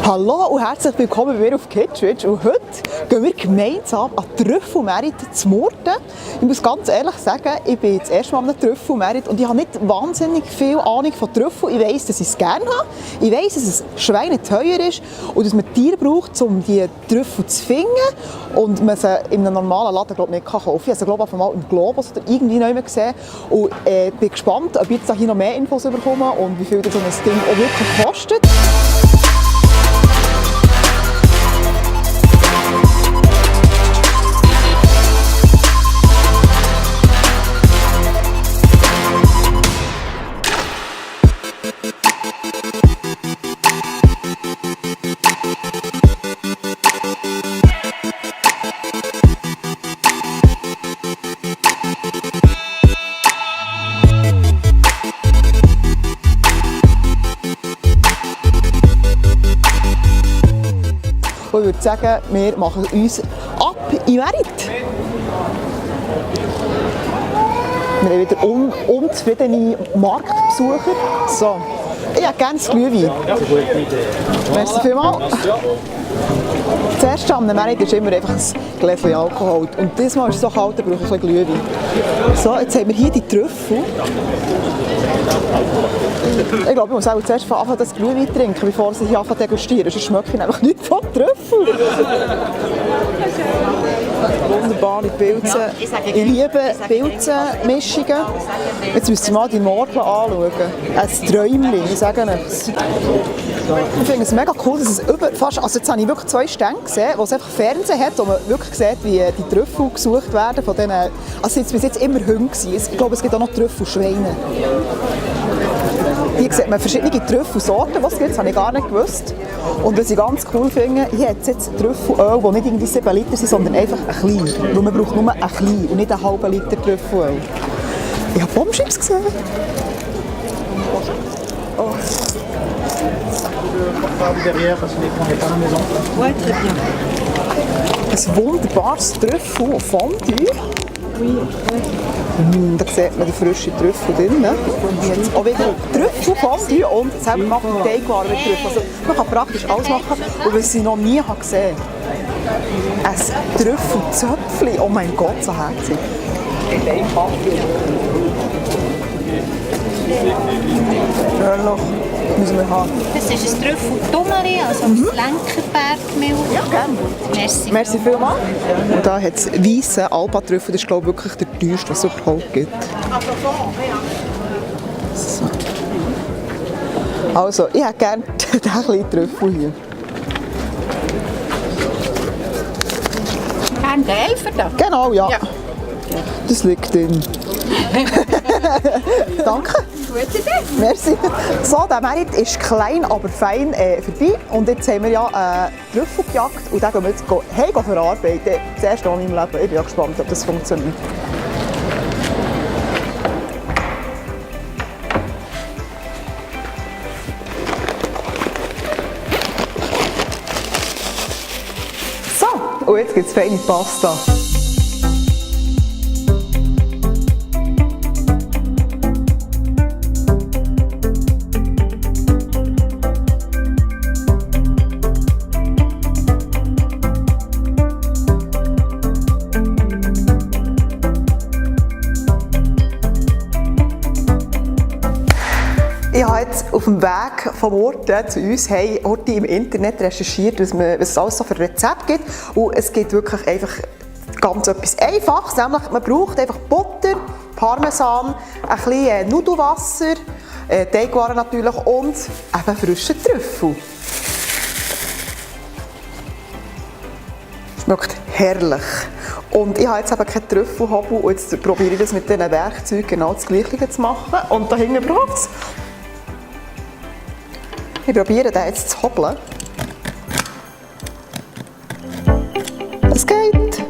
Hallo und herzlich willkommen bei mir auf Kitschwitsch. Und heute gehen wir gemeinsam an Trüffelmärit zu Murten. Ich muss ganz ehrlich sagen, ich bin das erste Mal an einem Trüffelmärit und ich habe nicht wahnsinnig viel Ahnung von Trüffel. Ich weiss, dass ich es gerne habe. Ich weiss, dass es schweineteuer ist und dass man Tiere braucht, um die Trüffel zu finden. Und man sie in einem normalen Laden nicht kaufen kann. Ich habe sie glaube ich mal im Globus oder irgendwie noch nicht gesehen. Und bin gespannt, ob ich jetzt hier noch mehr Infos bekomme und wie viel das so ein Ding auch wirklich kostet. Ich würde sagen, wir machen uns ab in Merit. Wir haben wieder unzufriedene Marktbesucher. So, ich hätte gerne das Glühwein. Merci vielmals. Das erste am Merit ist immer einfach ein Gläschen Alkohol. Und dieses Mal ist es so kalt, da brauche ich ein bisschen Glühwein. So, jetzt haben wir hier die Trüffel. Ich glaube, ich muss auch zuerst anfangen, das Glühwein trinken, bevor ich hier anfange zu degustieren. Sonst schmecke ich nämlich nichts von Trüffel. Wunderbare Pilze. Ich liebe Pilzenmischungen. Jetzt müsst ihr mal die Morgel anschauen. Ein Träumchen, ich sage es. Ich finde es mega cool, dass es also jetzt habe ich wirklich 2 Stände gesehen, wo es einfach Fernsehen hat, wo man wirklich sieht, wie die Trüffel gesucht werden von denen. Also es waren bis jetzt immer Hunde. Ich glaube, es gibt auch noch Trüffelschweine. Hier sieht man verschiedene Trüffelsorten, was es gibt, das habe ich gar nicht gewusst. Und was ich ganz cool finde, hier hat es jetzt Trüffelöl, die nicht irgendwie 7 Liter sind, sondern einfach ein klein. Weil man braucht nur ein klein und nicht einen halben Liter Trüffelöl. Ich habe Bombschips gesehen. Oh. Ein wunderbares Trüffel-Fondue. Da sieht man die frischen Trüffel drin. Auch wieder Trüffelfondue und selber gemachte Teigwaren mit Trüffel. Also man kann praktisch alles machen. Und was ich noch nie gesehen habe, ein Trüffelzöpfchen. Oh mein Gott, so herzig. Hörloch müssen wir haben. Das ist ein Trüffel-Tumeli, also ein Lenkerbergmilch. Ja, gerne. Merci. Merci vielmals. Und da hat es weisse Alba-Trüffel, das ist glaube ich wirklich der teuerste, was es überhaupt gibt. So. Also, ich hätte gerne diesen kleinen Trüffel hier. Gerne den Elfer da? Genau, ja. Das liegt drin. Danke. Gute Idee. Merci. So, der Merit ist klein, aber fein vorbei. Und jetzt haben wir ja Trüffel gejagt und den gehen wir jetzt verarbeiten. Das erste Mal in meinem Leben. Ich bin ja gespannt, ob das funktioniert. So, und jetzt gibt es feine Pasta. Ich habe jetzt auf dem Weg von Murten zu uns heute im Internet recherchiert, was es alles so für Rezepte gibt. Und es gibt wirklich einfach ganz etwas Einfaches, nämlich man braucht einfach Butter, Parmesan, ein bisschen Nudelwasser, Teigwaren natürlich und eben frischen Trüffel. Schmeckt herrlich. Und ich habe jetzt eben keinen Trüffelhobel und jetzt probiere ich das mit diesen Werkzeugen genau das Gleiche zu machen. Und da hinten braucht es. Ich probiere den jetzt zu hobeln. Es geht.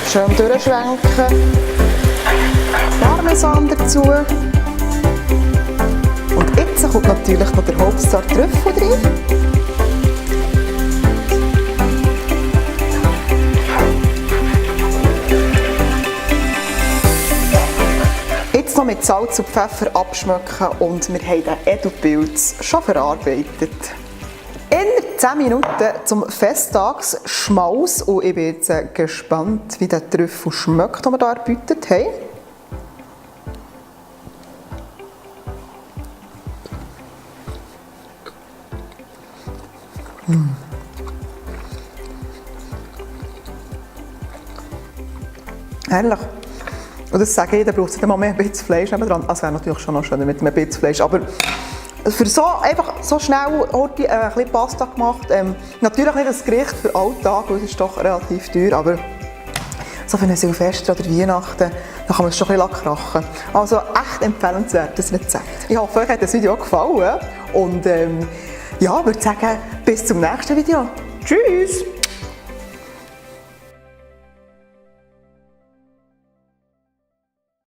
Schön durchschwenken. Parmesan dazu. Und jetzt kommt natürlich noch der Hauptsache Trüffel drin. mit Salz und Pfeffer abschmecken und wir haben den Edelpilz schon verarbeitet. In 10 Minuten zum Festtagsschmaus und ich bin jetzt gespannt, wie der Trüffel schmeckt, den wir hier erbeutet haben. Herrlich. Und das sage ich, da braucht es nicht mal mehr ein bisschen Fleisch nebenan. Also wäre natürlich schon noch schöner mit einem bisschen Fleisch. Aber für einfach so schnell heute ein bisschen Pasta gemacht. Natürlich nicht das Gericht für Alltag, weil es ist doch relativ teuer. Aber so für eine Silvester oder Weihnachten, da kann man es schon ein bisschen krachen. Also echt empfehlenswertes Rezept. Ich hoffe, euch hat das Video gefallen. Und ja, ich würde sagen, bis zum nächsten Video. Tschüss!